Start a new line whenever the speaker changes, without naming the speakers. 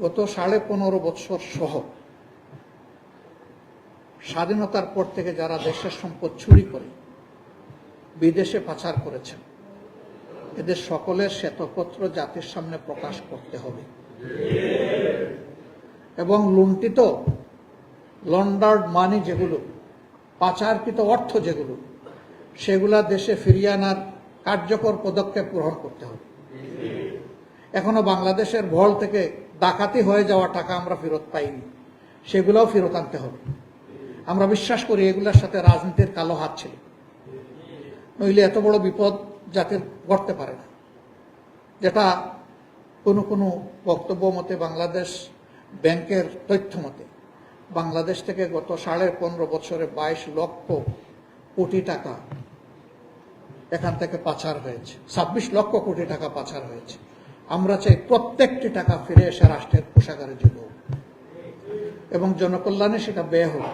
গত 15.5 বছর সহ স্বাধীনতার পর থেকে যারা দেশের সম্পদ চুরি করে বিদেশে পাচার করেছেন, এদের সকলের শ্বেতপত্র জাতির সামনে প্রকাশ করতে হবে এবং লুণ্ঠিত লন্ডার্ড মানি যেগুলো, পাচারকৃত অর্থ যেগুলো, সেগুলা দেশে ফিরিয়ে আনার কার্যকর পদক্ষেপ গ্রহণ করতে হবে। এখনো বাংলাদেশের ভল থেকে ডাকাতি হয়ে যাওয়া টাকা আমরা ফেরত পাইনি, সেগুলোও ফেরত আনতে হবে। আমরা বিশ্বাস করি এগুলোর সাথে রাজনীতির কালো হাত ছিল, নইলে এত বড় বিপদ জাতির ঘটতে পারে না। যেটা কোনো বক্তব্য মতে, বাংলাদেশ ব্যাংকের তথ্য মতে বাংলাদেশ থেকে গত 15.5 বছরে 22 লক্ষ কোটি টাকা এখান থেকে পাচার হয়েছে, 26 লক্ষ কোটি টাকা পাচার হয়েছে। আমরা চাই প্রত্যেকটি টাকা ফিরে এসে রাষ্ট্রের কোষাগারে যোগ হোক এবং জনকল্যাণে সেটা ব্যয় হোক।